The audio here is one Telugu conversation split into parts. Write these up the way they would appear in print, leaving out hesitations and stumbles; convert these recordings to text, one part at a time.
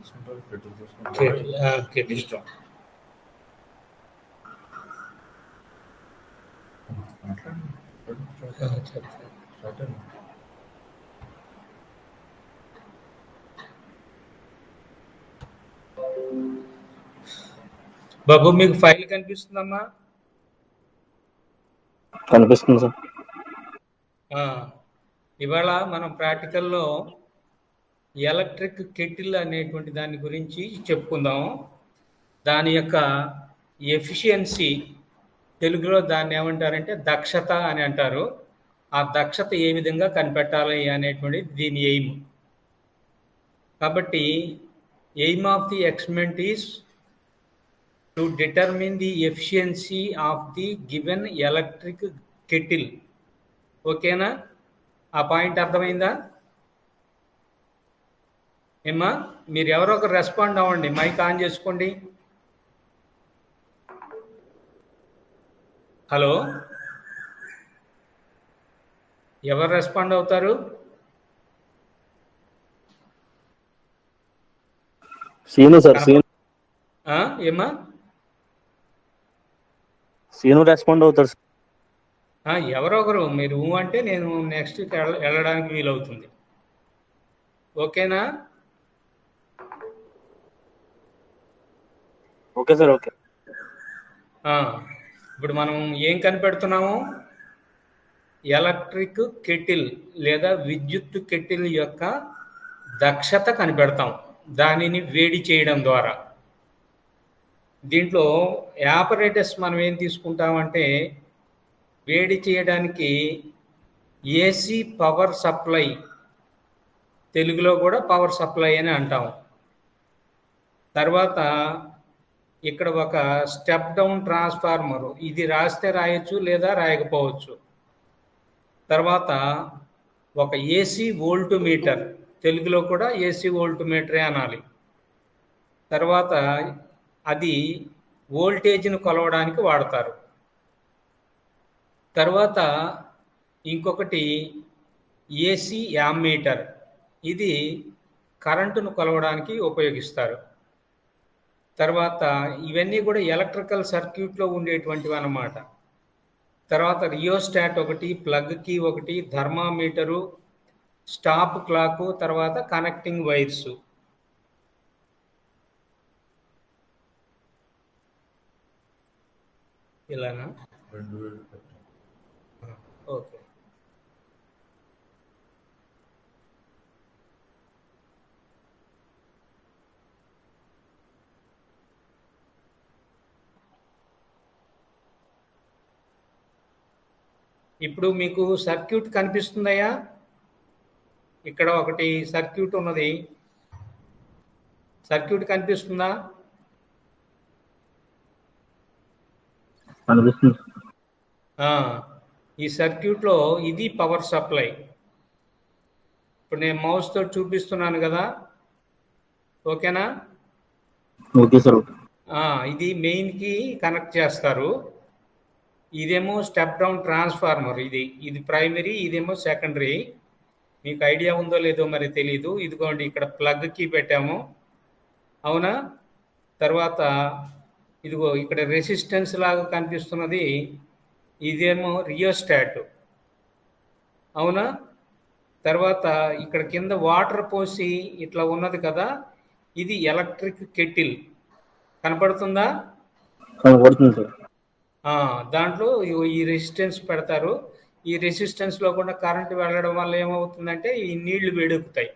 తీసుకుంటారు, కెటిల్ తీసుకుంటారు. కెటిల్ కెటిల్ ఇష్టం. మాట్లాడండి. చెప్తాను. స్టార్ట్ అయింది. బాబు మీకు ఫైల్ కనిపిస్తుందమ్మా? కనిపిస్తుంది సార్. ఇవాళ మనం ప్రాక్టికల్లో ఎలక్ట్రిక్ కెటిల్ అనేటువంటి దాని గురించి చెప్పుకుందాం. దాని యొక్క ఎఫిషియన్సీ, తెలుగులో దాన్ని ఏమంటారంటే దక్షత అని అంటారు. ఆ దక్షత ఏ విధంగా కనిపెట్టాలి అనేటువంటిది దీని ఎయిమ్. కాబట్టి aim of the experiment is to determine the efficiency of the given electric kettle. ఓకేనా? ఆ పాయింట్ అర్థమైందా? ఏమ్మా, మీరు ఎవరో ఒకరు రెస్పాండ్ అవ్వండి. మైక్ ఆన్ చేసుకోండి. హలో, ఎవరు రెస్పాండ్ అవుతారు? సీను సార్, ఏమ్మా? సీను రెస్పాండ్ అవుతారు సార్. ఎవరో ఒకరు మీరు అంటే నేను నెక్స్ట్ వెళ్ళడానికి వీలవుతుంది. ఓకేనా? Okay sir, okay. ఇప్పుడు మనం ఏం కనిపెడుతున్నాము? ఎలక్ట్రిక్ కెటిల్ లేదా విద్యుత్ కెటిల్ యొక్క దక్షత కనిపెడతాం దానిని వేడి చేయడం ద్వారా. దీంట్లో ఆపరేటర్స్ మనం ఏం తీసుకుంటామంటే, వేడి చేయడానికి ఏసీ పవర్ సప్లై, తెలుగులో కూడా పవర్ సప్లై అని అంటాం. తర్వాత ఇక్కడ ఒక స్టెప్ డౌన్ ట్రాన్స్ఫార్మరు, ఇది రాస్తే రాయొచ్చు లేదా రాయకపోవచ్చు. తర్వాత ఒక ఏసీ వోల్ట్ మీటర్, తెలుగులో కూడా ఏసీ వోల్ట్ మీటరే అనాలి. తర్వాత అది వోల్టేజ్ను కొలవడానికి వాడతారు. తర్వాత ఇంకొకటి ఏసీ యామ్మీటర్, ఇది కరెంటును కొలవడానికి ఉపయోగిస్తారు. తర్వాత ఇవన్నీ కూడా ఎలక్ట్రికల్ సర్క్యూట్లో ఉండేటువంటివి అన్నమాట. తర్వాత రియోస్టాట్ ఒకటి, ప్లగ్కి ఒకటి, థర్మామీటరు, స్టాప్ క్లాకు, తర్వాత కనెక్టింగ్ వైర్స్. ఇలానా? ఓకే. ఇప్పుడు మీకు సర్క్యూట్ కనిపిస్తుందయ్యా? ఇక్కడ ఒకటి సర్క్యూట్ ఉన్నది. సర్క్యూట్ కనిపిస్తుందా? కనిపిస్తుంది. ఈ సర్క్యూట్లో ఇది పవర్ సప్లై. ఇప్పుడు నేను మౌస్ తోటి చూపిస్తున్నాను కదా, ఓకేనా? Okay sir. ఇది మెయిన్కి కనెక్ట్ చేస్తారు. ఇదేమో స్టెప్ డౌన్ ట్రాన్స్ఫార్మర్, ఇది ప్రైమరీ, ఇదేమో సెకండరీ. మీకు ఐడియా ఉందో లేదో మరి తెలీదు. ఇదిగోండి ఇక్కడ ప్లగ్కి పెట్టాము, అవునా? తర్వాత ఇదిగో ఇక్కడ రెసిస్టెన్స్ లాగా కనిపిస్తున్నది, ఇదేమో రియోస్టాట్, అవునా? తర్వాత ఇక్కడ కింద వాటర్ పోసి ఇట్లా ఉన్నది కదా, ఇది ఎలక్ట్రిక్ కెటిల్. కనపడుతుందా? కనపడుతుంది సార్. దాంట్లో ఈ రెసిస్టెన్స్ పెడతారు. ఈ రెసిస్టెన్స్లో కూడా కరెంటు వెళ్ళడం వల్ల ఏమవుతుందంటే ఈ నీళ్లు వేడెక్కుతాయి.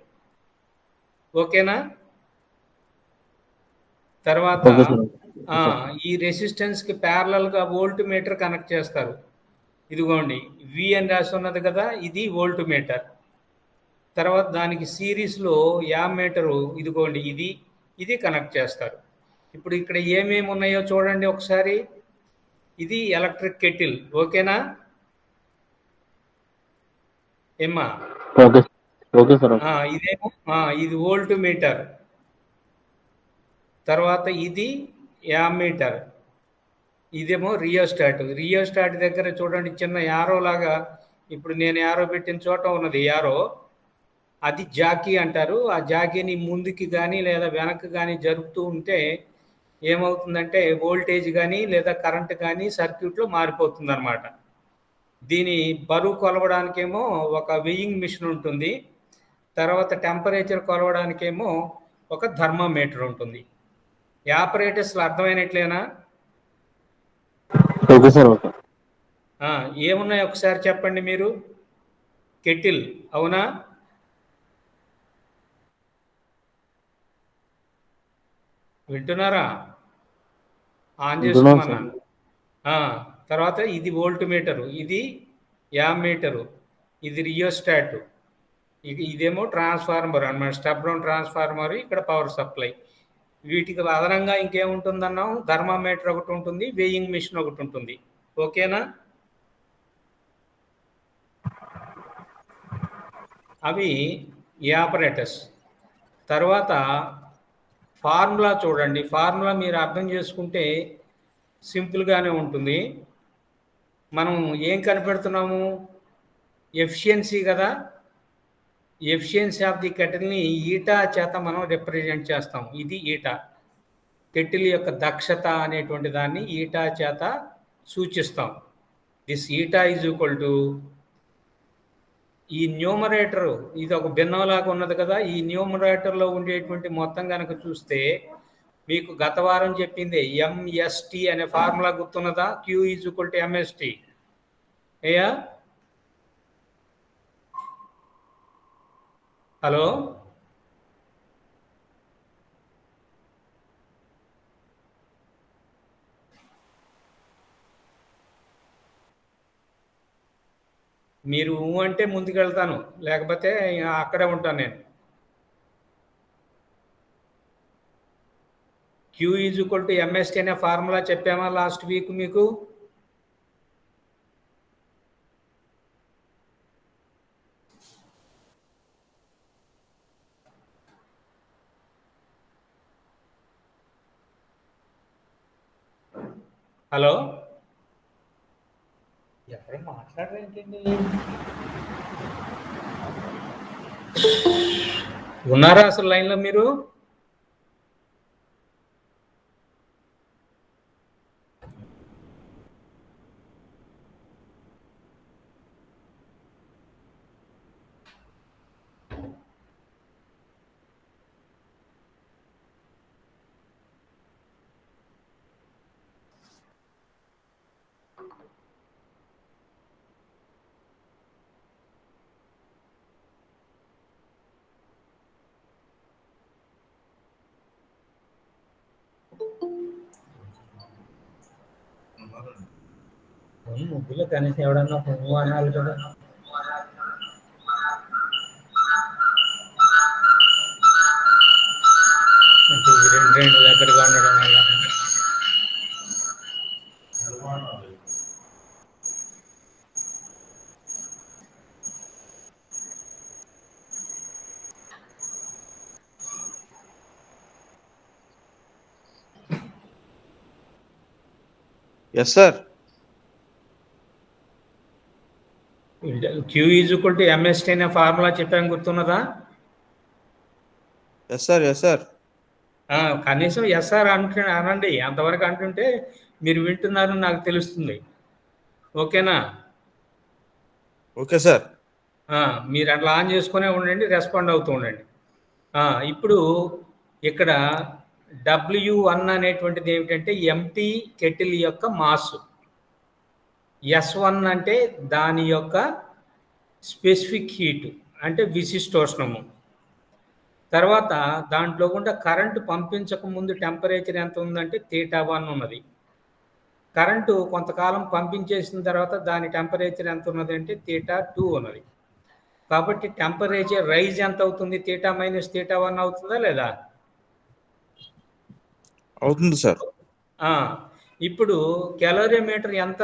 ఓకేనా? తర్వాత ఈ రెసిస్టెన్స్కి ప్యారలల్గా వోల్ట్ మీటర్ కనెక్ట్ చేస్తారు. ఇదిగోండి వి అని రాసి ఉన్నది కదా, ఇది వోల్ట్ మీటర్. తర్వాత దానికి సిరీస్లో యామ్మీటరు, ఇదిగోండి ఇది కనెక్ట్ చేస్తారు. ఇప్పుడు ఇక్కడ ఏమేమి ఉన్నాయో చూడండి ఒకసారి. ఇది ఎలక్ట్రిక్ కెటిల్, ఓకేనా ఏమ్మా? Okay sir. ఇదేమో ఇది వోల్ట్ మీటర్. తర్వాత ఇది యామ్మీటర్, ఇదేమో రియోస్టాట్. రియోస్టాట్ దగ్గర చూడండి చిన్న యారో లాగా, ఇప్పుడు నేను యారో పెట్టిన చోట ఉన్నది యారో. అది జాకీ అంటారు. ఆ జాకీని ముందుకి కానీ లేదా వెనక్కి కానీ జరుపుతూ ఉంటే ఏమవుతుందంటే వోల్టేజ్ కానీ లేదా కరెంట్ కానీ సర్క్యూట్లో మారిపోతుందన్నమాట. దీని బరువు కొలవడానికేమో ఒక వెయింగ్ మిషన్ ఉంటుంది. తర్వాత టెంపరేచర్ కొలవడానికేమో ఒక థర్మామీటర్ ఉంటుంది. ఈ ఆపరేటర్స్‌లు అర్థమైనట్లేనా? Okay sir. ఓకే. ఆ! ఏమున్నాయి ఒకసారి చెప్పండి మీరు? కెటిల్ అవునా? వింటున్నారా? ఆన్ వింటున్నాను సార్. చేసుకోమన్నాను. ఆ! తర్వాత ఇది వోల్ట్ మీటరు, ఇది యామ్మీటరు, ఇది రియోస్టాట్, ఇదేమో ట్రాన్స్‌ఫార్మర్ అన్నమాట. స్టెప్ డౌన్ ట్రాన్స్‌ఫార్మర్, ఇక్కడ పవర్ సప్లై. వీటికి అదనంగా ఇంకేముంటుందన్నాం? థర్మామీటర్ ఒకటి ఉంటుంది, వెయింగ్ మిషన్ ఒకటి ఉంటుంది. ఓకేనా? అవి ఈ ఆపరేటర్స్. తర్వాత ఫార్ములా చూడండి. ఫార్ములా మీరు అర్థం చేసుకుంటే సింపుల్‌గానే ఉంటుంది. మనం ఏం కనిపెడుతున్నాము? ఎఫిషియన్సీ కదా! ఎఫిషియన్సీ ఆఫ్ ది కెటిల్‌ని ఈటా చేత మనం రిప్రజెంట్ చేస్తాం. ఇది ఈటా. కెటిల్ యొక్క దక్షత అనేటువంటి దాన్ని ఈటా చేత సూచిస్తాం. This eta is equal to ఈ న్యూమరేటర్, ఇది ఒక భిన్నంలాగా ఉన్నది కదా! ఈ న్యూమరేటర్‌లో ఉండేటువంటి మొత్తం గనక చూస్తే మీకు గత వారం చెప్పిందే ఎంఎస్‌టి అనే ఫార్ములా గుర్తున్నదా? Q is equal to MST. అయ్యా? హలో? మీరు అంటే ముందుకెళ్తాను. లేకపోతే అక్కడే ఉంటాను నేను. Q is equal to MST అనే ఫార్ములా చెప్పామా లాస్ట్ వీక్ మీకు? హలో? ఎవరు మాట్లాడరేంటండి? ఉన్నారా అసలు లైన్‌లో మీరు? ముగ్గులో కనీసం ఎవడన్నా పువ్వు అనాలి కదా. అంటే ఈ రెండు దగ్గరగా ఉండడం వల్ల Yes, sir. Q is equal to MST అనే ఫార్ములా చెప్పాను గుర్తున్నదా? Yes, sir. Yes, sir. కనీసం ఎస్ఆర్ అనండి. అంతవరకు అంటుంటే మీరు వింటున్నారని నాకు తెలుస్తుంది. ఓకేనా? Okay, sir. మీరు అట్లా ఆన్ చేసుకునే ఉండండి, రెస్పాండ్ అవుతూ ఉండండి. ఇప్పుడు ఇక్కడ W1 అనేటువంటిది ఏమిటంటే ఎంటీ కెటిల్ యొక్క మాస్. S1 అంటే దాని యొక్క స్పెసిఫిక్ హీట్, అంటే విశిష్టోష్ణము. తర్వాత దాంట్లో గుండా కరెంటు పంపించక ముందు టెంపరేచర్ ఎంత ఉందంటే θ1 ఉన్నది. కరెంటు కొంతకాలం పంపించేసిన తర్వాత దాని టెంపరేచర్ ఎంత ఉన్నది అంటే θ2 ఉన్నది. కాబట్టి టెంపరేచర్ రైజ్ ఎంత అవుతుంది? θ మైనస్ θ1 అవుతుందా లేదా? అవుతుంది సార్. ఇప్పుడు క్యాలరీమీటర్ ఎంత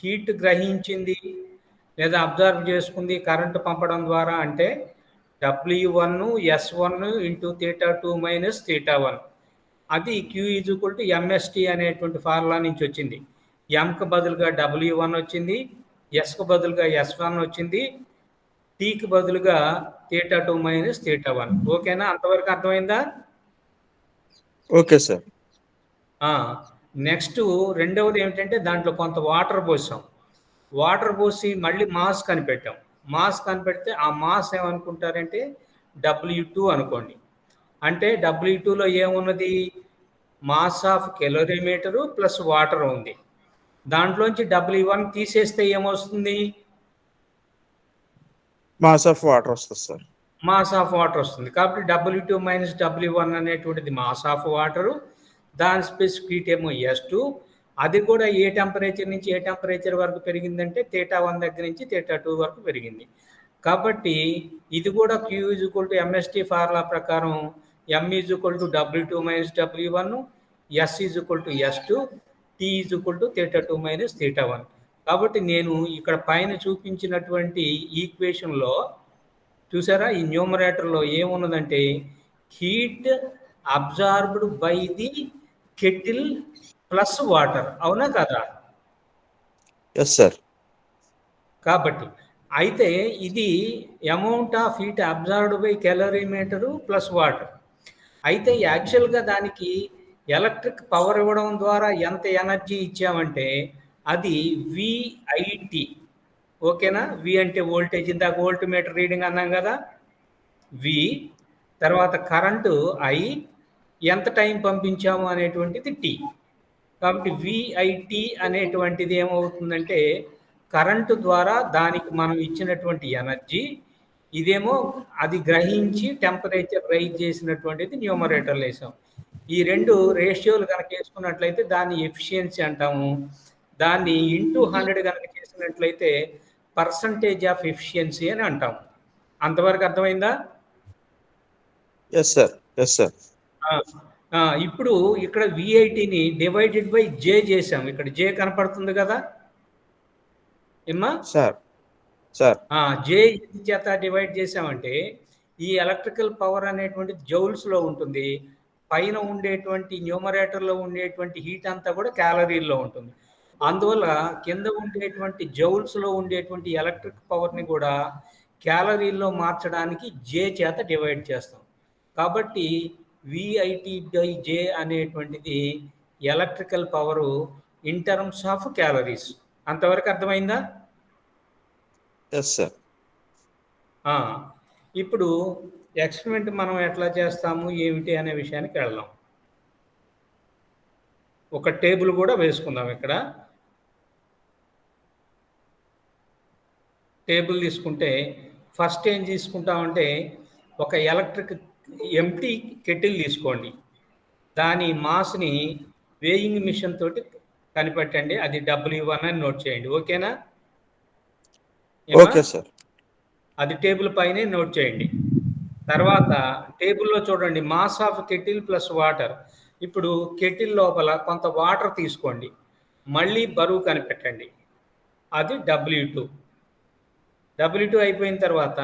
హీట్ గ్రహించింది లేదా అబ్జర్వ్ చేసుకుంది కరెంటు పంపడం ద్వారా అంటే W1 S1 ఇంటూ θ2 మైనస్ θ1. అది Q is equal to MST అనేటువంటి ఫార్ములా నుంచి వచ్చింది. ఎంకు బదులుగా W1 వచ్చింది, ఎస్కు బదులుగా S1 వచ్చింది, టీకి బదులుగా θ2 మైనస్ θ1. ఓకేనా? అంతవరకు అర్థమైందా? Okay sir. నెక్స్ట్ రెండవది ఏమిటంటే దాంట్లో కొంత వాటర్ పోసాం. వాటర్ పోసి మళ్ళీ మాస్ కనిపెట్టాం. మాస్ కనిపెడితే ఆ మాస్ ఏమనుకుంటారంటే W2 అనుకోండి. అంటే W2లో ఏమున్నది? మాస్ ఆఫ్ కెలోరీమీటరు ప్లస్ వాటర్ ఉంది. దాంట్లోంచి W1 తీసేస్తే ఏమొస్తుంది? మాస్ ఆఫ్ వాటర్ వస్తుంది సార్. మాస్ ఆఫ్ వాటర్ వస్తుంది. కాబట్టి W2 మైనస్ W1 అనేటువంటిది మాస్ ఆఫ్ వాటరు. దాని స్పెసిఫిక్ హీట్ ఏమో S2. అది కూడా ఏ టెంపరేచర్ నుంచి ఏ టెంపరేచర్ వరకు పెరిగిందంటే θ1 దగ్గర నుంచి θ2 వరకు పెరిగింది. కాబట్టి ఇది కూడా Q = MST ఫార్ములా ప్రకారం M = W2 minus W1, S = S2, T θ2 minus θ1. కాబట్టి నేను ఇక్కడ పైన చూపించినటువంటి ఈక్వేషన్లో చూసారా, ఈ న్యూమరేటర్లో ఏమున్నదంటే heat absorbed by the kettle plus water. అవునా కదా? Yes sir. కాబట్టి అయితే ఇది amount of heat absorbed by calorimeter plus water. అయితే యాక్చువల్గా దానికి ఎలక్ట్రిక్ పవర్ ఇవ్వడం ద్వారా ఎంత ఎనర్జీ ఇచ్చామంటే అది VIT. ఓకేనా? వి అంటే వోల్టేజ్, ఇందాక వోల్ట్ మీటర్ రీడింగ్ అన్నాం కదా, వి. తర్వాత కరెంటు I, ఎంత టైం పంపించాము అనేటువంటిది T. కాబట్టి VIT అనేటువంటిది ఏమవుతుందంటే కరెంటు ద్వారా దానికి మనం ఇచ్చినటువంటి ఎనర్జీ, ఇదేమో అది గ్రహించి టెంపరేచర్ రైజ్ చేసినటువంటిది న్యూమరేటర్లో వేసాం. ఈ రెండు రేషియోలు కనుక వేసుకున్నట్లయితే దాన్ని ఎఫిషియన్సీ అంటాము. దాన్ని ఇంటూ 100 కనుక చేసినట్లయితే పర్సంటేజ్ ఆఫ్ ఎఫిషియన్సీ అని అంటాం. అంతవరకు అర్థమైందా? Yes sir. Yes sir. ఇప్పుడు ఇక్కడ VITని డివైడెడ్ బై J చేసాం. ఇక్కడ J కనపడుతుంది కదా ఏమ్మా? సార్. సార్. J చేత డివైడ్ చేసామంటే ఈ ఎలక్ట్రికల్ పవర్ అనేటువంటి జౌల్స్లో ఉంటుంది. పైన ఉండేటువంటి న్యూమరేటర్లో ఉండేటువంటి హీట్ అంతా కూడా క్యాలరీల్లో ఉంటుంది. అందువల్ల కింద ఉండేటువంటి జౌల్స్లో ఉండేటువంటి ఎలక్ట్రిక్ పవర్ని కూడా క్యాలరీల్లో మార్చడానికి J చేత డివైడ్ చేస్తాం. కాబట్టి VIT/J అనేటువంటిది electrical power in terms of calories. అంతవరకు అర్థమైందా? Yes sir. ఇప్పుడు ఎక్స్పెరిమెంట్ మనం ఎట్లా చేస్తాము ఏమిటి అనే విషయానికి వెళ్దాం. ఒక టేబుల్ కూడా వేసుకుందాం. ఇక్కడ టేబుల్ తీసుకుంటే ఫస్ట్ ఏం తీసుకుంటామంటే ఒక ఎలక్ట్రిక్ ఎంటీ కెటిల్ తీసుకోండి. దాని మాస్ని వేయింగ్ మిషన్ తోటి కనిపెట్టండి. అది W1 అని నోట్ చేయండి. ఓకేనా? Okay sir. అది టేబుల్ పైనే నోట్ చేయండి. తర్వాత టేబుల్లో చూడండి mass of kettle plus water. ఇప్పుడు కెటిల్ లోపల కొంత వాటర్ తీసుకోండి, మళ్ళీ బరువు కనిపెట్టండి. అది W2. W2 అయిపోయిన తర్వాత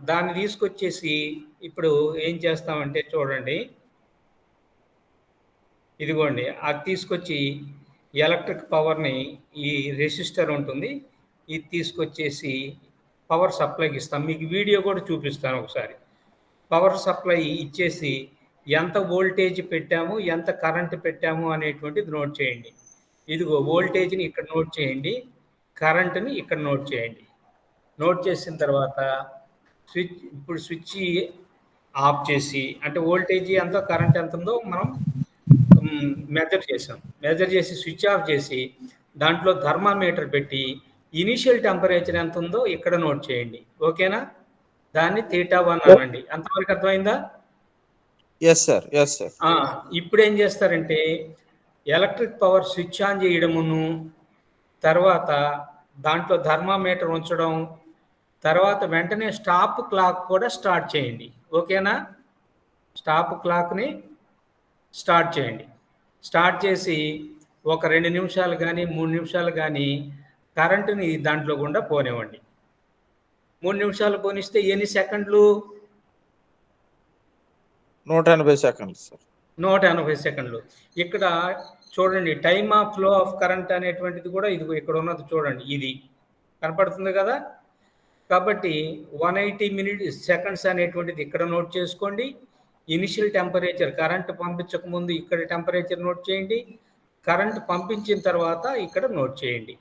దాన్ని తీసుకొచ్చేసి ఇప్పుడు ఏం చేస్తామంటే చూడండి, ఇదిగోండి అది తీసుకొచ్చి ఎలక్ట్రిక్ పవర్ని ఈ రెసిస్టర్ ఉంటుంది ఇది తీసుకొచ్చేసి పవర్ సప్లైకి ఇస్తాం. మీకు వీడియో కూడా చూపిస్తాను ఒకసారి. పవర్ సప్లై ఇచ్చేసి ఎంత వోల్టేజ్ పెట్టాము ఎంత కరెంట్ పెట్టాము అనేటువంటిది నోట్ చేయండి. ఇదిగో వోల్టేజ్ని ఇక్కడ నోట్ చేయండి, కరెంట్ని ఇక్కడ నోట్ చేయండి. నోట్ చేసిన తర్వాత ఇప్పుడు స్విచ్ ఆఫ్ చేసి, అంటే వోల్టేజ్ ఎంత కరెంట్ ఎంత ఉందో మనం మెజర్ చేసాం. మెజర్ చేసి స్విచ్ ఆఫ్ చేసి దాంట్లో థర్మామీటర్ పెట్టి ఇనిషియల్ టెంపరేచర్ ఎంత ఉందో ఇక్కడ నోట్ చేయండి. ఓకేనా? దాన్ని θ1 అనండి. అంతవరకు అర్థమైందా? Yes sir. Yes sir. ఇప్పుడు ఏం చేస్తారంటే ఎలక్ట్రిక్ పవర్ స్విచ్ ఆన్ చేయడమును, తర్వాత దాంట్లో థర్మామీటర్ ఉంచడం, తర్వాత వెంటనే స్టాప్ క్లాక్ కూడా స్టార్ట్ చేయండి. ఓకేనా? స్టాప్ క్లాక్ని స్టార్ట్ చేయండి. స్టార్ట్ చేసి ఒక 2 నిమిషాలు కానీ 3 నిమిషాలు కానీ కరెంటుని దాంట్లో గుండా పోనివ్వండి. 3 నిమిషాలు పోనిస్తే ఎన్ని సెకండ్లు? 180 సెకండ్లు సార్. 180 సెకండ్లు. ఇక్కడ చూడండి time of flow of current అనేటువంటిది కూడా ఇది ఇక్కడ ఉన్నది చూడండి. ఇది కనపడుతుంది కదా, కాబట్టి 180 సెకండ్స్ అనేటువంటిది ఇక్కడ నోట్ చేసుకోండి. ఇనిషియల్ టెంపరేచర్ కరెంట్ పంపించక ముందు ఇక్కడ టెంపరేచర్ నోట్ చేయండి. కరెంట్ పంపించిన తర్వాత ఇక్కడ నోట్ చేయండి.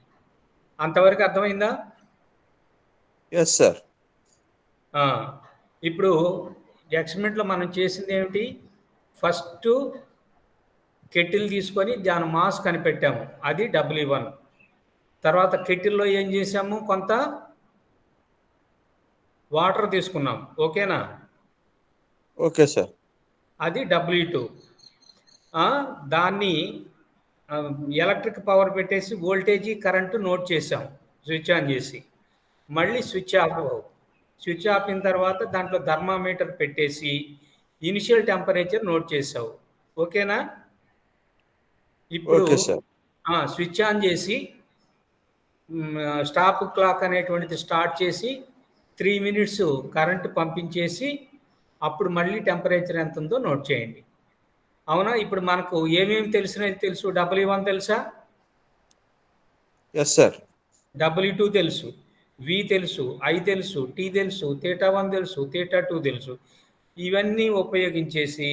అంతవరకు అర్థమైందా? Yes sir. ఇప్పుడు ఎక్స్పెరిమెంట్లో మనం చేసింది ఏమిటి? ఫస్ట్ కెటిల్ తీసుకొని దాని మాస్ కనిపెట్టాము, అది W1. తర్వాత కెటిల్లో ఏం చేసాము, కొంత వాటర్ తీసుకున్నాం, ఓకేనా? Okay sir. అది W2. దాన్ని ఎలక్ట్రిక్ పవర్ పెట్టేసి వోల్టేజీ కరెంటు నోట్ చేసాం, స్విచ్ ఆన్ చేసి. మళ్ళీ స్విచ్ ఆఫ్ అయిన తర్వాత దాంట్లో థర్మామీటర్ పెట్టేసి ఇనిషియల్ టెంపరేచర్ నోట్ చేసావు, ఓకేనా? ఇప్పుడు ఓకే సార్. స్విచ్ ఆన్ చేసి స్టాప్ క్లాక్ అనేటువంటిది స్టార్ట్ చేసి 3 మినిట్స్ కరెంటు పంపించేసి అప్పుడు మళ్ళీ టెంపరేచర్ ఎంత ఉందో నోట్ చేయండి. అవునా? ఇప్పుడు మనకు ఏమేమి తెలుసు? W1 తెలుసా? Yes sir. W2 తెలుసు, V తెలుసు, I తెలుసు, T తెలుసు, θ1 తెలుసు, θ2 తెలుసు. ఇవన్నీ ఉపయోగించేసి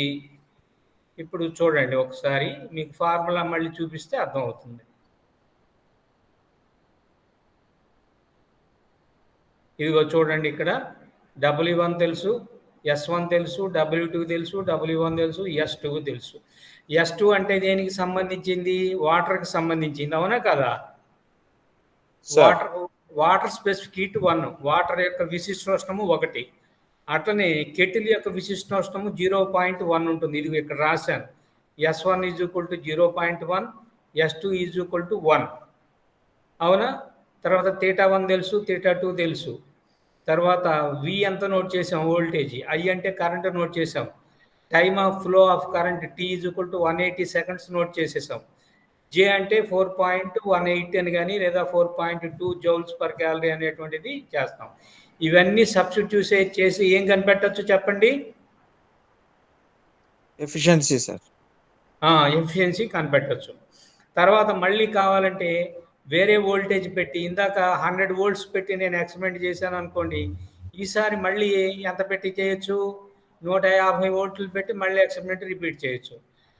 ఇప్పుడు చూడండి ఒకసారి, మీకు ఫార్ములా మళ్ళీ చూపిస్తే అర్థమవుతుంది. ఇదిగో చూడండి, ఇక్కడ W1 తెలుసు, S1 తెలుసు, W2 తెలుసు, W1 తెలుసు, S2 తెలుసు. S2 అంటే దేనికి సంబంధించింది? వాటర్కి సంబంధించింది, అవునా కదా? వాటర్ స్పెసిఫిక్ హీట్ 1, వాటర్ యొక్క విశిష్టోష్ణము 1. అట్లనే కెటిల్ యొక్క విశిష్టోష్ణము 0.1 ఉంటుంది. ఇది ఇక్కడ రాశాను. S1 = 0.1, S2 = 1, అవునా? తర్వాత θ1 తెలుసు, θ2 తెలుసు. తర్వాత V ఎంత నోట్ చేసాం? వోల్టేజీ. I అంటే కరెంట్ నోట్ చేసాం. Time of flow of current T = 180 seconds note చేసేసాం. J అంటే 4.18 అని కానీ లేదా 4.2 జౌల్స్ పర్ క్యాలరీ అనేటువంటిది చేస్తాం. ఇవన్నీ సబ్స్టిట్యూట్ చేసి ఏం కనిపెట్టచ్చు చెప్పండి? Efficiency sir. ఎఫిషియన్సీ కనిపెట్టచ్చు. తర్వాత మళ్ళీ కావాలంటే వేరే వోల్టేజ్ పెట్టి, ఇందాక 100 వోల్ట్స్ పెట్టి నేను ఎక్స్పెరిమెంట్ చేశాను అనుకోండి, ఈసారి మళ్ళీ ఎంత పెట్టి చేయొచ్చు? 150 వోల్ట్లు పెట్టి మళ్ళీ ఎక్స్పెరిమెంట్ రిపీట్ చేయొచ్చు.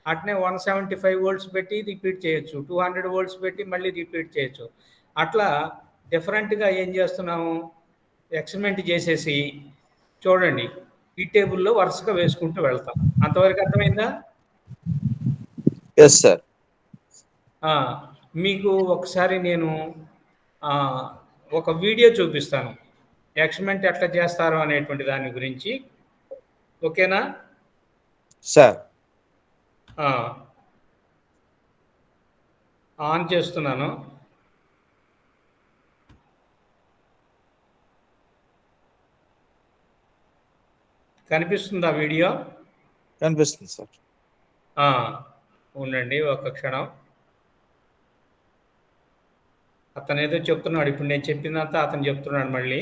అట్నే 175 వోల్ట్స్ పెట్టి రిపీట్ చేయొచ్చు, 200 వోల్ట్స్ పెట్టి మళ్ళీ రిపీట్ చేయొచ్చు. అట్లా డిఫరెంట్గా ఏం చేస్తున్నాము, ఎక్స్పెరిమెంట్ చేసేసి చూడండి, ఈ టేబుల్లో వరుసగా వేసుకుంటూ వెళ్తాం. అంతవరకు అర్థమైందా? Yes sir. మీకు ఒకసారి నేను ఒక వీడియో చూపిస్తాను, ఎక్స్పెరిమెంట్ ఎట్లా చేస్తారో అనేటువంటి దాని గురించి, ఓకేనా సార్? ఆన్ చేస్తున్నాను. కనిపిస్తుందా వీడియో? కనిపిస్తుంది సార్. ఉండండి ఒక క్షణం. అతను ఏదో చెప్తున్నాడు, ఇప్పుడు నేను చెప్పినంత అతను చెప్తున్నాడు మళ్ళీ,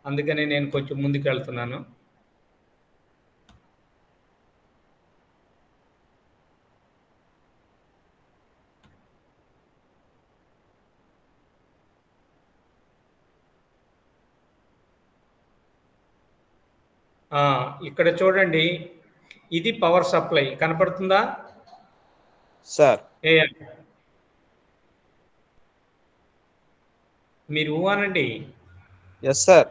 అందుకనే నేను కొంచెం ముందుకు వెళ్తున్నాను. ఇక్కడ చూడండి, ఇది పవర్ సప్లై కనపడుతుందా సార్? మీరు అనండి. Yes sir.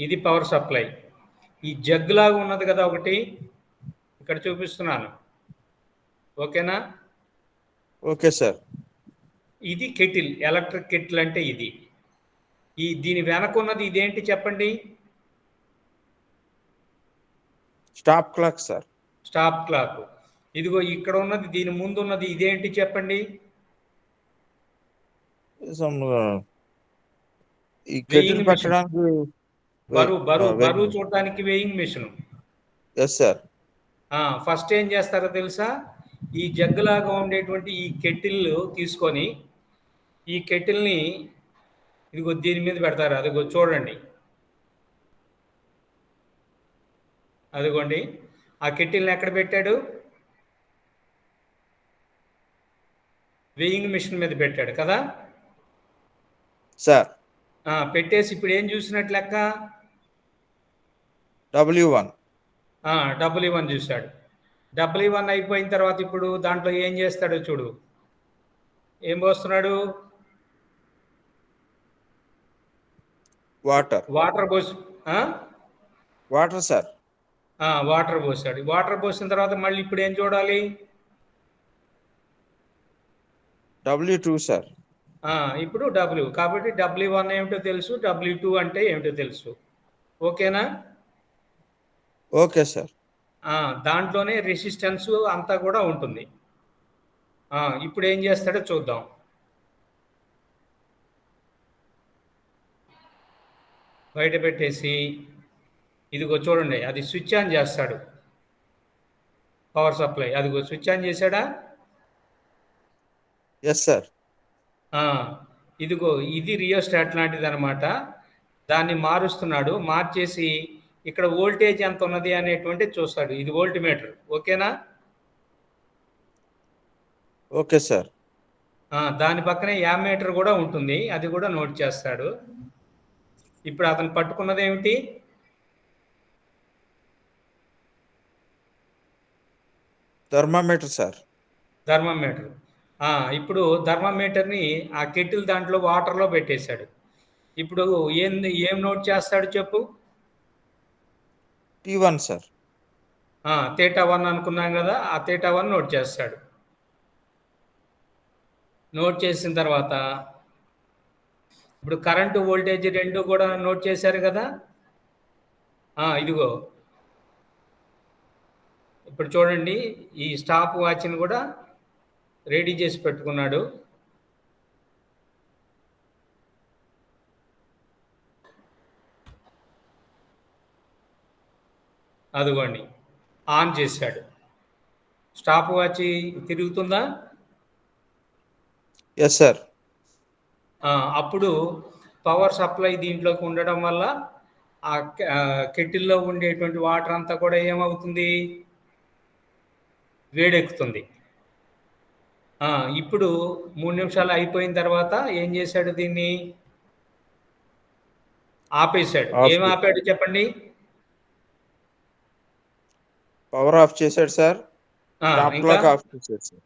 ఇది పవర్ సప్లై. ఈ జగ్ లాగా ఉన్నది కదా ఒకటి, ఇక్కడ చూపిస్తున్నాను, ఓకేనా? Okay sir. ఇది కెటిల్, ఎలక్ట్రిక్ కెటిల్ అంటే ఇది. దీని వెనక ఉన్నది ఇదేంటి చెప్పండి? Stop clock sir. Stop clock. ఇదిగో ఇక్కడ ఉన్నది, దీని ముందు ఉన్నది ఇదేంటి చెప్పండి? ఈ కెటిల్ పెట్టడానికి బరువు చూడటానికి weighing machine. Yes sir. First ఏం చేస్తారో తెలుసా? ఈ జగ్గులాగా ఉండేటువంటి ఈ కెటిల్ తీసుకొని ఈ కెటిల్ని ఇదిగో దీని మీద పెడతారు. అదిగో చూడండి, అదిగోండి ఆ కెటిల్ని ఎక్కడ పెట్టాడు? వెయింగ్ మిషన్ మీద పెట్టాడు కదా. సార్. పెట్టేసి ఇప్పుడు ఏం చూసినట్టు లెక్క? W1. W1 చూశాడు. W1 అయిపోయిన తర్వాత ఇప్పుడు దాంట్లో ఏం చేస్తాడో చూడు. ఏం పోస్తున్నాడు? వాటర్. వాటర్ పోసి వాటర్ సార్. వాటర్ పోసాడు. వాటర్ పోసిన తర్వాత మళ్ళీ ఇప్పుడు ఏం చూడాలి? W2 sir. ఇప్పుడు W. కాబట్టి W1 ఏమిటో తెలుసు, W2 అంటే ఏమిటో తెలుసు. ఓకేనా? Okay sir. దాంట్లోనే రెసిస్టెన్స్ అంతా కూడా ఉంటుంది. ఇప్పుడు ఏం చేస్తాడో చూద్దాం. బయట పెట్టేసి ఇదిగో చూడండి, అది స్విచ్ ఆన్ చేస్తాడు. పవర్ సప్లై అదిగో స్విచ్ ఆన్ చేశాడా? Yes sir. ఇదిగో ఇది రియోస్టాట్ లాంటిది అనమాట. దాన్ని మారుస్తున్నాడు. మార్చేసి ఇక్కడ వోల్టేజ్ ఎంత ఉన్నది అనేటువంటి చూస్తాడు. ఇది వోల్ట్ మీటర్. ఓకేనా? Okay sir. దాని పక్కనే యామ్మీటర్ కూడా ఉంటుంది, అది కూడా నోట్ చేస్తాడు. ఇప్పుడు అతను పట్టుకున్నది ఏమిటి? Thermometer sir. థర్మామీటర్. ఇప్పుడు థర్మామీటర్ని ఆ కెటిల్ దాంట్లో వాటర్లో పెట్టేశాడు. ఇప్పుడు ఏం నోట్ చేస్తాడు చెప్పు? T1 sir. θ1 అనుకున్నాం కదా, ఆ θ1 నోట్ చేస్తాడు. నోట్ చేసిన తర్వాత ఇప్పుడు కరెంటు వోల్టేజ్ రెండు కూడా నోట్ చేశారు కదా. ఇదిగో ఇప్పుడు చూడండి, ఈ స్టాప్ వాచ్ని కూడా రెడీ చేసి పెట్టుకున్నాడు. అదిగోండి, ఆన్ చేశాడు. స్టాప్ వాచ్ తిరుగుతుందా? Yes sir. అప్పుడు పవర్ సప్లై దీంట్లోకి ఉండడం వల్ల ఆ కెటిల్లో ఉండేటువంటి వాటర్ అంతా కూడా ఏమవుతుంది? వేడెక్కుతుంది. ఇప్పుడు 3 నిమిషాలు అయిపోయిన తర్వాత ఏం చేశాడు? దీన్ని ఆపేశాడు. ఏం ఆపాడు చెప్పండి? పవర్ ఆఫ్ చేశాడు సార్. ఇంకా ఆఫ్ చేశాడు సార్.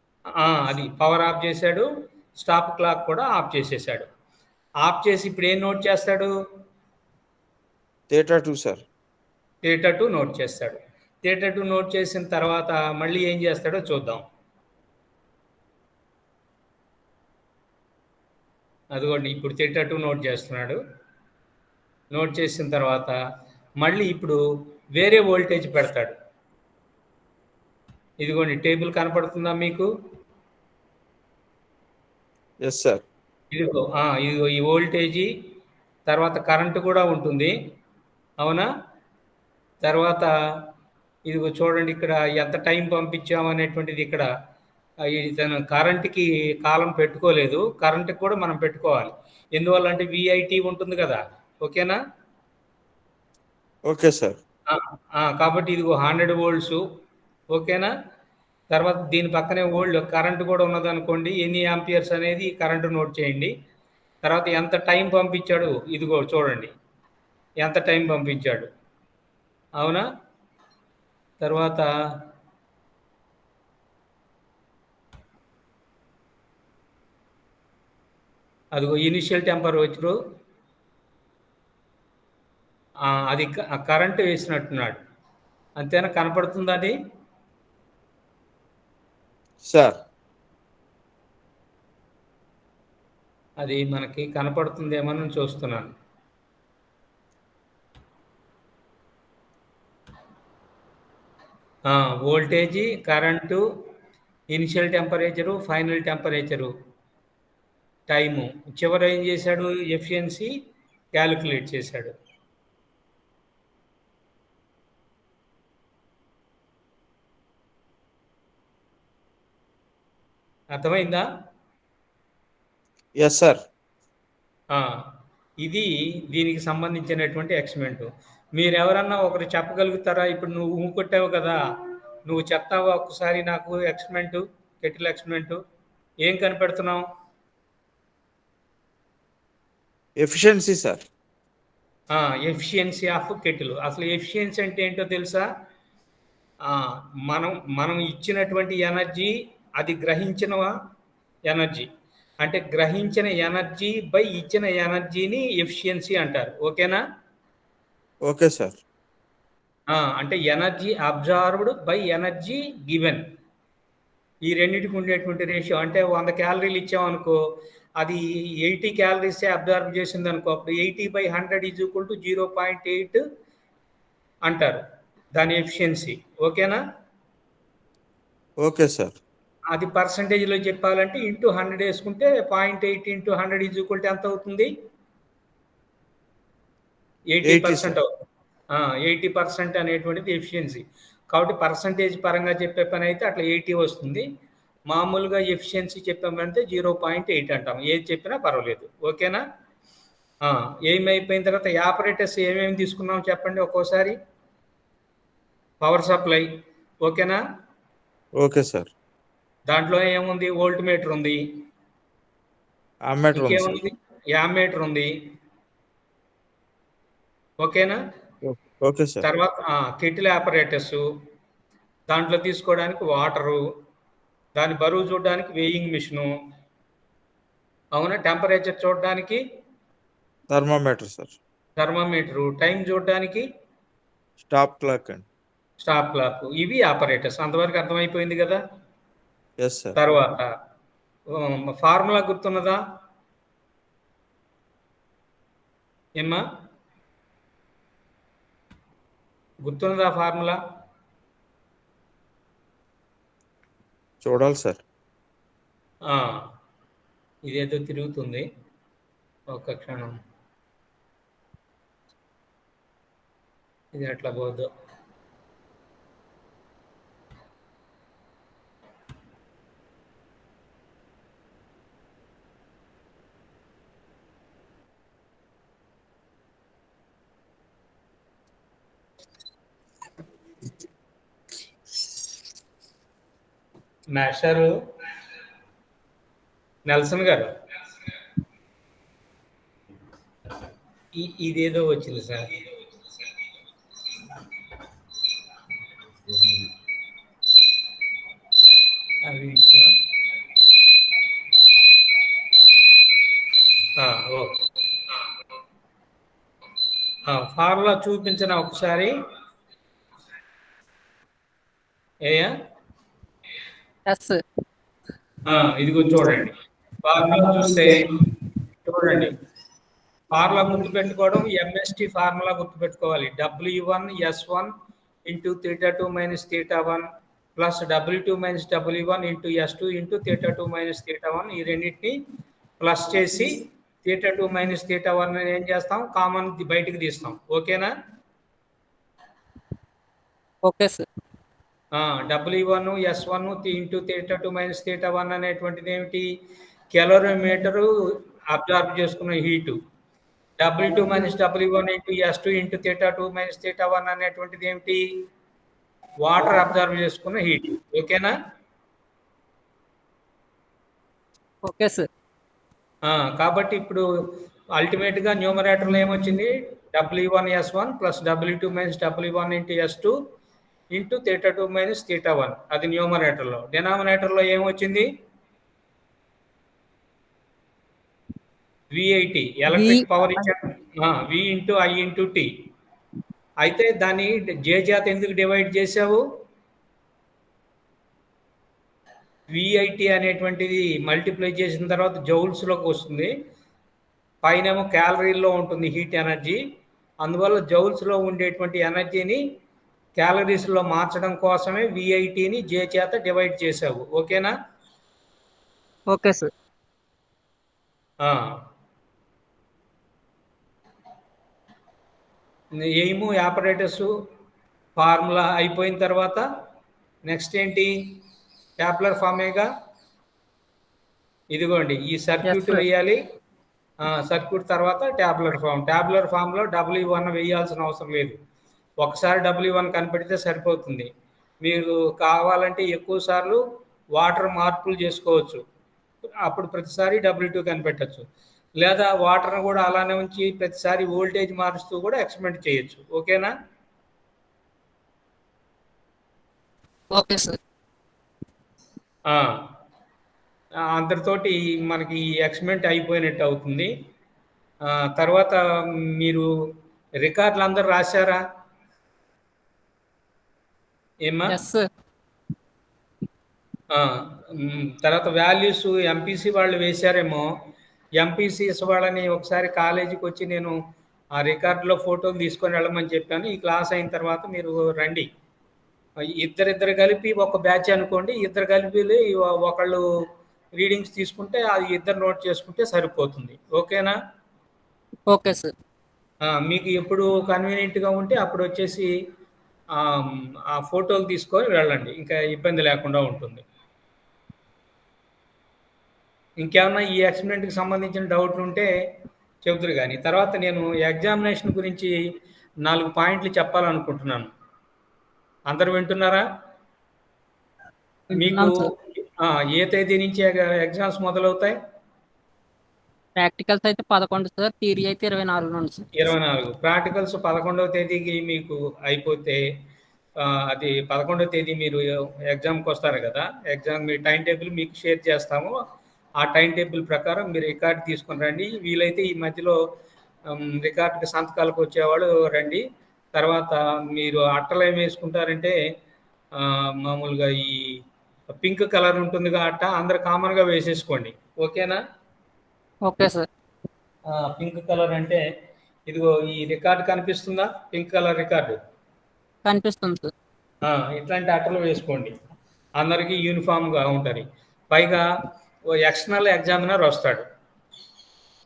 అది పవర్ ఆఫ్ చేశాడు. స్టాప్ క్లాక్ కూడా ఆఫ్ చేసేసాడు. ఆఫ్ చేసి ఇప్పుడు ఏం నోట్ చేస్తాడు? θ2 సార్. θ2 నోట్ చేస్తాడు. θ2 నోట్ చేసిన తర్వాత మళ్ళీ ఏం చేస్తాడో చూద్దాం. అదిగోండి, ఇప్పుడు θ2 నోట్ చేస్తున్నాడు. నోట్ చేసిన తర్వాత మళ్ళీ ఇప్పుడు వేరే వోల్టేజ్ పెడతాడు. ఇదిగోండి, టేబుల్ కనపడుతుందా మీకు? Yes sir. ఇదిగో ఈ వోల్టేజీ తర్వాత కరెంటు కూడా ఉంటుంది, అవునా? తర్వాత ఇదిగో చూడండి, ఇక్కడ ఎంత టైం పంపించామనేటువంటిది ఇక్కడ తను కరెంటుకి కాలం పెట్టుకోలేదు. కరెంటుకి కూడా మనం పెట్టుకోవాలి. ఎందువల్ల అంటే VIT ఉంటుంది కదా. ఓకేనా? Okay sir. కాబట్టి ఇదిగో 100 వోల్ట్స్. ఓకేనా? తర్వాత దీని పక్కనే కరెంటు కూడా ఉన్నదనుకోండి. ఎన్ని యాంపియర్స్ అనేది కరెంటు నోట్ చేయండి. తర్వాత ఎంత టైం పంపించాడు ఇదిగో చూడండి, ఎంత టైం పంపించాడు, అవునా? తర్వాత అదిగో ఇనిషియల్ టెంపరేచరు, అది కరెంటు వేసినట్టున్నాడు. అంతేనా? కనపడుతుంది అది సార్. అది మనకి కనపడుతుందేమో అని చూస్తున్నాను. Voltage, current, initial temperature, final temperature, time, చివర ఏం చేశాడు? ఎఫిషియన్సీ క్యాలిక్యులేట్ చేశాడు. అర్థమైందా? Yes sir. ఇది దీనికి సంబంధించినటువంటి ఎక్స్పెరిమెంట్. మీరు ఎవరన్నా ఒకరు చెప్పగలుగుతారా? ఇప్పుడు నువ్వు కొట్టావు కదా, నువ్వు చెప్తావా ఒకసారి నాకు ఎక్స్పెరిమెంటు, కెటిల్ ఎక్స్పెరిమెంటు? ఏం కనిపెడుతున్నాం? Efficiency sir. Efficiency of kettle. అసలు ఎఫిషియన్సీ అంటే ఏంటో తెలుసా? మనం మనం ఇచ్చినటువంటి ఎనర్జీ, అది గ్రహించిన ఎనర్జీ. అంటే గ్రహించిన ఎనర్జీ బై ఇచ్చిన ఎనర్జీని ఎఫిషియన్సీ అంటారు. ఓకేనా? Okay sir. అంటే energy absorbed by energy given. ఈ రెండింటికి ఉండేటువంటి రేషియో. అంటే 100 క్యాలరీలు ఇచ్చామనుకో, అది 80 క్యాలరీసే అబ్జార్బ్ చేసింది అనుకో, అప్పుడు 80/100 ఈజ్ ఈక్వల్ టు 0.8 అంటారు దాని ఎఫిషియన్సీ. ఓకేనా? Okay sir. అది పర్సంటేజ్లో చెప్పాలంటే ఇంటూ 100 వేసుకుంటే 0.8 ఇంటూ 100 ఈజ్ ఈక్వల్ టు ఎంత అవుతుంది? 80% అవుతుంది. 80% అనేటువంటిది ఎఫిషియన్సీ. కాబట్టి పర్సంటేజ్ పరంగా చెప్పే పని అయితే అట్లా 80 వస్తుంది. మామూలుగా ఎఫిషియన్సీ చెప్పామంటే 0.8 అంటాం. ఏది చెప్పినా పర్వాలేదు. ఓకేనా? ఏమైపోయిన తర్వాత ఆపరేటర్స్ ఏమేమి తీసుకున్నాం చెప్పండి ఒక్కోసారి. Power supply. ఓకేనా? Okay sir. దాంట్లో ఏముంది? వోల్ట్ మీటర్ ఉంది. అమ్మీటర్ ఉంది సార్. ఇంకేముంది? యామ్మీటర్ ఉంది. ఓకేనా? Okay sir. తర్వాత కెటిల్ ఆపరేటర్స్, దాంట్లో తీసుకోవడానికి వాటరు, దాని బరువు చూడడానికి వేయింగ్ మిషను, అవునా? టెంపరేచర్ చూడడానికి థర్మామీటర్ సార్. థర్మామీటరు, టైం చూడడానికి స్టాప్ క్లాక్ అండి. Stop clock. ఇవి ఆపరేటర్స్. అంతవరకు అర్థమైపోయింది కదా? Yes sir. తర్వాత ఫార్ములా గుర్తున్నదా ఏమ్మా? గుర్తున్నదా ఫార్ములా? చూడాలి సార్. ఇదేదో తిరుగుతుంది, ఒక్క క్షణం. ఇది అట్లా పోద్దు. మాస్టరు నెల్సన్ గారు, ఇదేదో వచ్చింది సార్. అవి ఓకే. ఫార్ములా చూపించిన ఒకసారి. ఏయా? ఇదిగో చూడండి. ఫార్ములా చూస్తే చూడండి, ఫార్ములా గుర్తు పెట్టుకోవడం, ఎంఎస్టి ఫార్ములా గుర్తు పెట్టుకోవాలి. W1S1 into θ2 minus θ1 plus W2 minus W1 into S2 into θ2 minus θ1. ఈ రెండింటిని ప్లస్ చేసి θ2 మైనస్ θ1 ఏం చేస్తాం? కామన్ బయటికి తీస్తాం. ఓకేనా? Okay sir. W1 S1 into θ2 minus θ1 అనేటువంటిది ఏమిటి? కెలోరీమీటరు అబ్జార్బ్ చేసుకున్న heat. W2 minus W1 into S2 into θ2 minus θ1 అనేటువంటిది ఏమిటి? వాటర్ అబ్జర్వ్ చేసుకున్న హీట్. ఓకేనా? Okay sir. కాబట్టి ఇప్పుడు అల్టిమేట్ గా న్యూమరేటర్ లో ఏమొచ్చింది? W1S1 plus W2 minus W1 into S2 into θ2 minus θ1. అది న్యూమరేటర్ లో. డినామినేటర్ లో ఏమొచ్చింది? V80 ఎలక్ట్రిక్ పవర్ ఇచ్చాను. V into I into T. అయితే దాన్ని J చేత ఎందుకు డివైడ్ చేసావు? V80 అనేటువంటిది మల్టిప్లై చేసిన తర్వాత జౌల్స్లోకి వస్తుంది, పైనేమో క్యాలరీల్లో ఉంటుంది హీట్ ఎనర్జీ. అందువల్ల జౌల్స్లో ఉండేటువంటి ఎనర్జీని క్యాలరీస్లో మార్చడం కోసమే V80ని J చేత డివైడ్ చేసావు. ఓకేనా? Okay sir. Aim operators formula అయిపోయిన తర్వాత నెక్స్ట్ ఏంటి? ట్యాబ్లర్ ఫామేగా. ఇదిగోండి, ఈ సర్క్యూట్ వేయాలి. సర్క్యూట్ తర్వాత ట్యాబ్లర్ ఫామ్. ట్యాబ్లర్ ఫామ్లో W1 వేయాల్సిన అవసరం లేదు. ఒకసారి W1 కనిపెడితే సరిపోతుంది. మీరు కావాలంటే ఎక్కువ సార్లు వాటర్ మార్పులు చేసుకోవచ్చు. అప్పుడు ప్రతిసారి W2 కనిపెట్టచ్చు. లేదా వాటర్‌ని కూడా అలానే ఉంచి ప్రతిసారి వోల్టేజ్ మారుస్తూ కూడా ఎక్స్‌పెరిమెంట్ చేయొచ్చు. ఓకేనా? Okay sir. ఆ! అందరితోటి మనకి ఈ ఎక్స్‌పెరిమెంట్ అయిపోయినట్టు అవుతుంది. తర్వాత మీరు రికార్డులు అందరూ రాశారా? ఏమ్మా? Yes sir. ఆ! తర్వాత వాల్యూస్ ఎంపీసీ వాళ్ళు వేశారేమో. ఎంపీసీస్ వాళ్ళని ఒకసారి కాలేజీకొచ్చి నేను ఆ రికార్డులో ఫోటోలు తీసుకొని వెళ్ళమని చెప్పాను. ఈ క్లాస్ అయిన తర్వాత మీరు రండి. ఇద్దరిద్దరు కలిపి ఒక బ్యాచ్ అనుకోండి. ఇద్దరు కలిపి ఒకళ్ళు రీడింగ్స్ తీసుకుంటే అది ఇద్దరు నోట్ చేసుకుంటే సరిపోతుంది. ఓకేనా? Okay sir. మీకు ఎప్పుడు కన్వీనియంట్‌గా ఉంటే అప్పుడొచ్చేసి ఆ ఫోటోలు తీసుకొని వెళ్ళండి. ఇంకా ఇబ్బంది లేకుండా ఉంటుంది. ఇంకేమన్నా ఈ ఎక్స్‌పెరిమెంట్‌కి సంబంధించిన డౌట్లుంటే చెబుదురు గానీ. తర్వాత నేను ఎగ్జామినేషన్ గురించి 4 పాయింట్లు చెప్పాలనుకుంటున్నాను. అందరూ వింటున్నారా? మీకు వింటున్నాం సార్. ఏ తేదీ నుంచి ఎగ్జామ్స్ మొదలవుతాయి? ప్రాక్టికల్స్ అయితే 11 సార్. థియరీ అయితే 24 నుండి సార్. 24. ప్రాక్టికల్స్ 11వ తేదీకి మీకు అయిపోతే అది 11వ తేదీ మీరు ఎగ్జామ్‌కొస్తారు గదా! ఎగ్జామ్ మీ టైమ్ టేబుల్ మీకు షేర్ చేస్తాము. ఆ టైమ్ టేబుల్ ప్రకారం మీరు రికార్డ్ తీసుకొని రండి. వీలైతే ఈ మధ్యలో రికార్డ్‌కి సంతకాలకు వచ్చేవాళ్ళు రండి. తర్వాత మీరు అట్టలేమి వేసుకుంటారంటే మామూలుగా ఈ పింక్ కలర్ ఉంటుందిగా అట్ట అందరూ కామన్‌గా వేసేసుకోండి. ఓకేనా? Okay sir. పింక్ కలర్ అంటే ఇదిగో ఈ రికార్డ్ కనిపిస్తుందా? Pink colour record. కనిపిస్తుంది సార్. ఇట్లాంటి అట్టలు వేసుకోండి. అందరికీ యూనిఫామ్‌గా ఉంటది. పైగా ఓ ఎక్స్టర్నల్ ఎగ్జామినర్ వస్తాడు.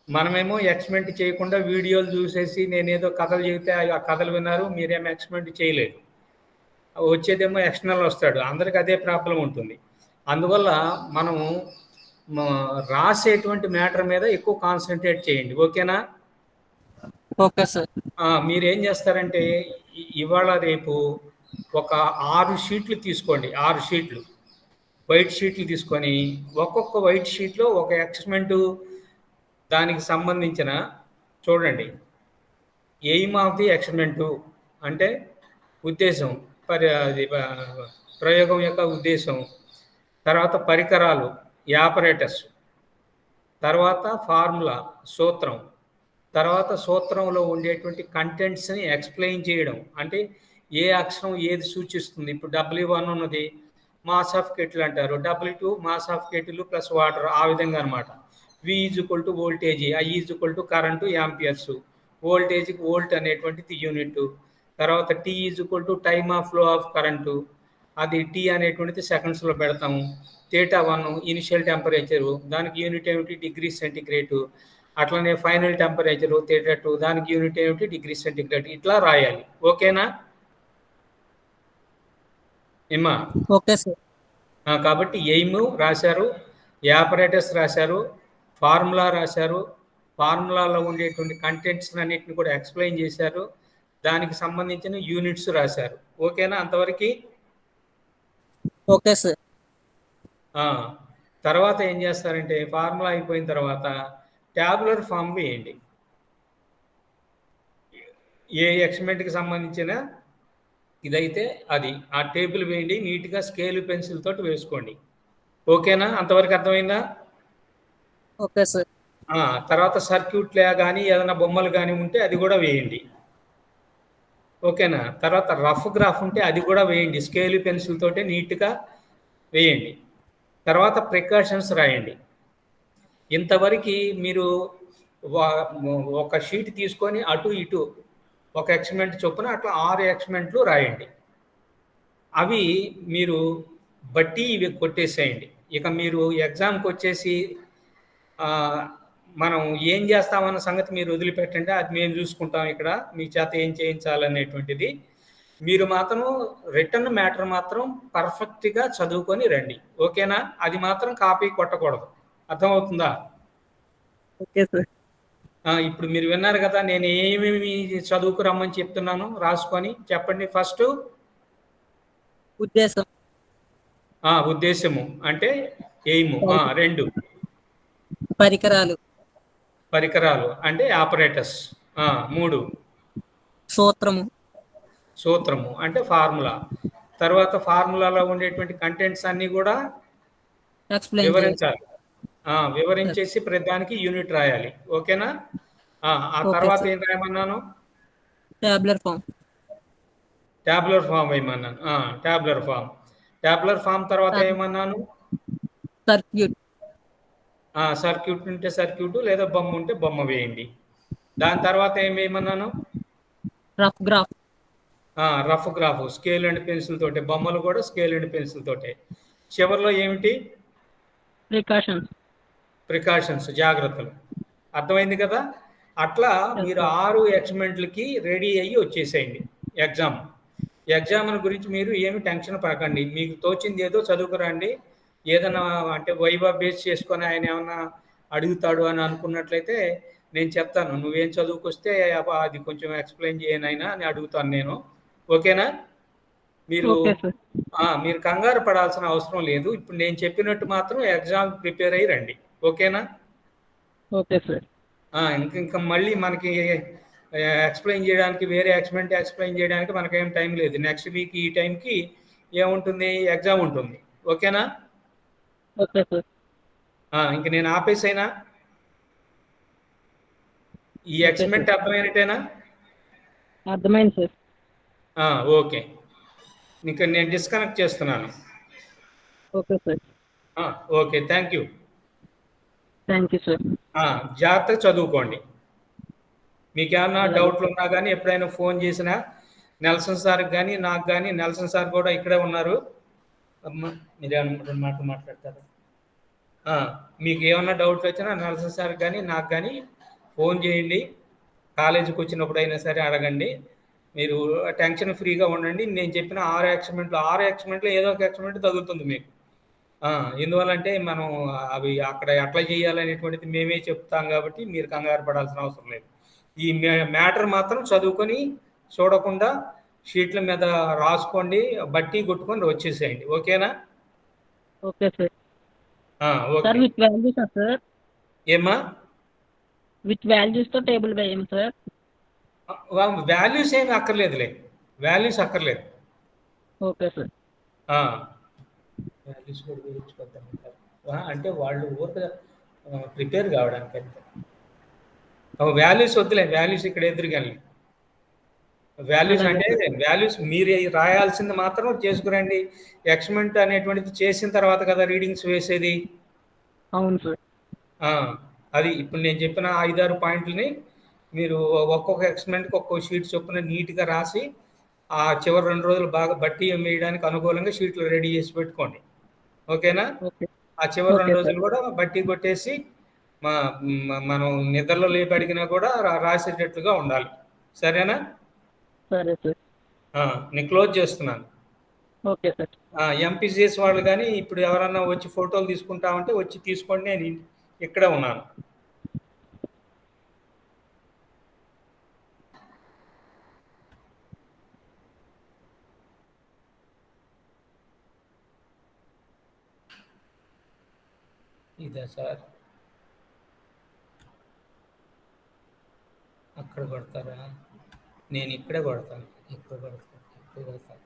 మనమేమో ఎక్స్‌పెరిమెంట్ చేయకుండా వీడియోలు చూసేసి నేనేదో కథలు చెబితే ఆ కథలు విన్నారు. మీరేమో ఎక్స్‌పెరిమెంట్ చేయలేదు. వచ్చేదేమో ఎక్స్టర్నల్ వస్తాడు. అందరికి అదే ప్రాబ్లమ్ ఉంటుంది. అందువల్ల మనం రాసేటువంటి మ్యాటర్ మీద ఎక్కువ కాన్సంట్రేట్ చేయండి. ఓకేనా? Okay sir. మీరేం చేస్తారంటే ఇవాళ రేపు ఒక 6 షీట్లు తీసుకోండి. 6 షీట్లు. వైట్ షీట్లు తీసుకొని ఒక్కొక్క వైట్ షీట్‌లో ఒక ఎక్స్‌పెరిమెంటు దానికి సంబంధించిన చూడండి. ఎయిమ్ ఆఫ్ ది ఎక్స్‌పెరిమెంటు అంటే ఉద్దేశం. అది ప్రయోగం యొక్క ఉద్దేశం. తర్వాత పరికరాలు, యాపరేటస్. తర్వాత ఫార్ములా, సూత్రం. తర్వాత సూత్రంలో ఉండేటువంటి కంటెంట్స్‌ని ఎక్స్‌ప్లెయిన్ చేయడం. అంటే ఏ అక్షరం ఏది సూచిస్తుంది. ఇప్పుడు W1 ఉన్నది మాస్ ఆఫ్ కెటిల్ అంటారు. W2 mass of kettle plus water ఆ విధంగా అనమాట. V = voltage, I = current amperes. వోల్టేజ్‌కి వోల్ట్ అనేటువంటిది యూనిట్. తర్వాత T = time of flow of current. అది T అనేటువంటిది సెకండ్స్‌లో పెడతాము. θ1 ఇనిషియల్ టెంపరేచరు. దానికి యూనిట్ ఏమిటి? Degree centigrade. అట్లనే ఫైనల్ టెంపరేచరు θ2 దానికి యూనిట్ ఏమిటి? Degree centigrade. ఇట్లా రాయాలి. ఓకేనా? ఏమ్మా? Okay sir. కాబట్టి ఎయిమ్ రాశారు, యాపరేటస్ రాశారు, ఫార్ములా రాశారు. ఫార్ములాలో ఉండేటువంటి కంటెంట్స్ అన్నిటిని కూడా ఎక్స్‌ప్లెయిన్ చేశారు. దానికి సంబంధించిన యూనిట్స్ రాశారు. ఓకేనా అంతవరకి? Okay sir. తర్వాత ఏం చేస్తారంటే ఫార్ములా అయిపోయిన తర్వాత ట్యాబులర్ ఫామ్ వేయండి. ఏ ఎక్స్‌పెరిమెంట్‌కి సంబంధించిన ఇదైతే అది. ఆ టేబుల్ వేయండి. నీట్‌గా స్కేలు పెన్సిల్ తోటి వేసుకోండి. ఓకేనా? అంతవరకు అర్థమైందా? Okay sir. తర్వాత సర్క్యూట్‌లా గానీ ఏదైనా బొమ్మలు గానీ ఉంటే అది కూడా వేయండి. ఓకేనా? తర్వాత రఫ్ గ్రాఫ్ ఉంటే అది కూడా వేయండి. స్కేలు పెన్సిల్ తోటి నీట్‌గా వేయండి. తర్వాత ప్రికాషన్స్ రాయండి. ఇంతవరకి మీరు ఒక షీట్ తీసుకొని అటు ఇటు ఒక ఎక్స్‌పెరిమెంట్ చొప్పున అట్లా 6 ఎక్స్‌పెరిమెంట్లు రాయండి. అవి మీరు బట్టి ఇవి కొట్టేసేయండి. ఇక మీరు ఎగ్జామ్‌కొచ్చేసి మనం ఏం చేస్తామన్న సంగతి మీరు వదిలిపెట్టండి. అది మేము చూసుకుంటాం ఇక్కడ. మీ చేత ఏం చేయించాలనేటువంటిది. మీరు మాత్రం రిటన్ మ్యాటర్ మాత్రం పర్ఫెక్ట్‌గా చదువుకొని రండి. ఓకేనా? అది మాత్రం కాపీ కొట్టకూడదు. అర్థమవుతుందా? Okay sir. ఇప్పుడు మీరు విన్నారు కదా! నేను ఏమేమి చదువుకురమ్మని చెప్తున్నాను రాసుకొని. చెప్పండి ఫస్టు? ఉద్దేశం. ఉద్దేశము అంటే ఎయిము. 2 పరికరాలు. పరికరాలు అంటే ఆపరేటర్స్. 3 సూత్రము. సూత్రము అంటే ఫార్ములా. తర్వాత ఫార్ములాలో ఉండేటువంటి కంటెంట్స్ అన్నీ కూడా ఎక్స్ప్లెయిన్ చేయాలి. వివరించాలి. వివరించేసి ప్రతిదానికి యూనిట్ రాయాలి. ఓకేనా? ఆ ఓకే తర్వాత సార్. ఏం రాయమన్నాను? Tabular form. టాబ్యులర్ ఫామ్ వేయమన్నాను. Tabular form. టాబ్యులర్ ఫామ్ తర్వాత ఏమన్నాను? సర్క్యూట్. సర్క్యూట్ ఉంటే సర్క్యూట్ లేదా బొమ్మ ఉంటే బొమ్మ వేయండి. దాని తర్వాత ఏం వేయమన్నాను? Rough graph. Rough graph scale and pencil తోటే, బొమ్మలు కూడా స్కేల్ అండ్ పెన్సిల్ తోటే. చివరిలో ఏమిటి? ప్రికాషన్స్, జాగ్రత్తలు. అర్థమైంది కదా? అట్లా మీరు 6 ఎక్స్‌మెంట్‌లకి రెడీ అయ్యి వచ్చేసేయండి ఎగ్జామ్. ఎగ్జామ్ గురించి మీరు ఏమి టెన్షన్ పడకండి. మీకు తోచింది ఏదో చదువుకురండి. ఏదైనా అంటే వైవా బేస్ చేసుకొని ఆయన ఏమన్నా అడుగుతాడు అని అనుకున్నట్లయితే నేను చెప్తాను. నువ్వేం చదువుకొస్తే అది కొంచెం ఎక్స్‌ప్లెయిన్ చేయి నాయనా అని అడుగుతాను నేను. ఓకేనా? మీరు ఓకే సార్. మీరు కంగారు పడాల్సిన అవసరం లేదు. ఇప్పుడు నేను చెప్పినట్టు మాత్రం ఎగ్జామ్‌కి ప్రిపేర్ అయ్యి రండి. ఓకేనా? Okay sir. ఇంకా మళ్ళీ మనకి ఎక్స్‌ప్లెయిన్ చేయడానికి వేరే ఎక్స్‌ప్లెయిన్ చేయడానికి మనకేం టైం లేదు. నెక్స్ట్ వీక్ ఈ టైంకి ఏముంటుంది? ఎగ్జామ్ ఉంటుంది. ఓకేనా? Okay sir. ఇంక నేను ఆపేసేనా? ఈ ఓకే ఎక్స్‌మెంట్ సార్. అర్థమైనట్టేనా? అర్థమైంది సార్. ఓకే. ఇంక నేను డిస్కనెక్ట్ చేస్తున్నాను. Okay sir. Okay. Thank you. Thank you sir. జాగ్రత్తగా చదువుకోండి. మీకేమన్నా అలాగే. డౌట్లు ఉన్నా గానీ ఎప్పుడైనా ఫోన్ చేసినా నెల్సన్ సార్‌కి గానీ, నాకు గానీ నెల్సన్ సార్ కూడా ఇక్కడే ఉన్నారు. మీరేమన్నా 2 మాటలు మాట్లాడతారా? మీకు ఏమన్నా డౌట్లు వచ్చినా నెల్సన్ సార్‌కి గానీ, నాకు గానీ ఫోన్ చేయండి. కాలేజీకి వచ్చినప్పుడైనా సరే అడగండి. మీరు టెన్షన్ ఫ్రీగా ఉండండి. నేను చెప్పిన 6 ఎక్స్‌మెంట్‌లో ఏదో ఒక ఎక్స్‌మెంట్ తగులుతుంది మీకు. ఎందువల్లంటే మనం అవి అక్కడ ఎట్లా చేయాలనేటువంటిది మేమే చెప్తాం కాబట్టి మీరు కంగారు పడాల్సిన అవసరం లేదు. ఈ మ్యాటర్ మాత్రం చదువుకొని చూడకుండా షీట్ల మీద రాసుకోండి. బట్టి కొట్టుకొని వచ్చేసేయండి. ఓకేనా? Okay sir. Okay. Sir with వాల్యూసా సార్? ఏమ్మా? విత్ వాల్యూస్‌తో టేబుల్ వేయం సార్? వాల్యూస్ ఏమి అక్కర్లేదులే. వాల్యూస్ అక్కర్లేదు. Okay sir. వాల్యూస్ కూడా వేయించుకోద్దామంటారు. అంటే వాళ్ళు ఊరికే ప్రిపేర్ కావడానికి అంతే. వాల్యూస్ వద్దులే. వాల్యూస్ ఇక్కడ ఎదురుగాని. వాల్యూస్ అలాగే అంటే సార్. వాల్యూస్ మీరు రాయాల్సింది మాత్రం చేసుకురండి. ఎక్స్‌మెంట్ అనేటువంటిది చేసిన తర్వాత కదా రీడింగ్స్ వేసేది. అవును సార్. అది ఇప్పుడు నేను చెప్పిన 5, 6 పాయింట్లని మీరు ఒక్కొక్క ఎక్స్‌మెంట్‌కి ఒక్కో షీట్ చొప్పున నీట్‌గా రాసి, ఆ చివరి 2 రోజులు బాగా బట్టి వేయడానికి అనుకూలంగా షీట్లు రెడీ చేసి పెట్టుకోండి. ఓకేనా? ఓకే. ఆ చివరి 2 ఓకే సార్. రోజులు కూడా బట్టి కొట్టేసి మనం నిద్రలో లేపి అడిగినా కూడా రాసేటట్లుగా ఉండాలి. సరేనా? సరే సార్. నేను క్లోజ్ చేస్తున్నాను. Okay sir. ఎంపీసీఎస్ వాళ్ళు గానీ ఇప్పుడు ఎవరన్నా వచ్చి ఫోటోలు తీసుకుంటామంటే వచ్చి తీసుకోండి. నేను ఇక్కడే ఉన్నాను. ఇదా సార్? అక్కడ కొడతారా? నేను ఇక్కడే కొడతాను. ఇక్కడ కొడతాను. ఇక్కడ కొడతాను.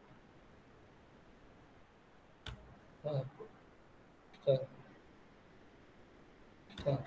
సార్. సార్. సార్.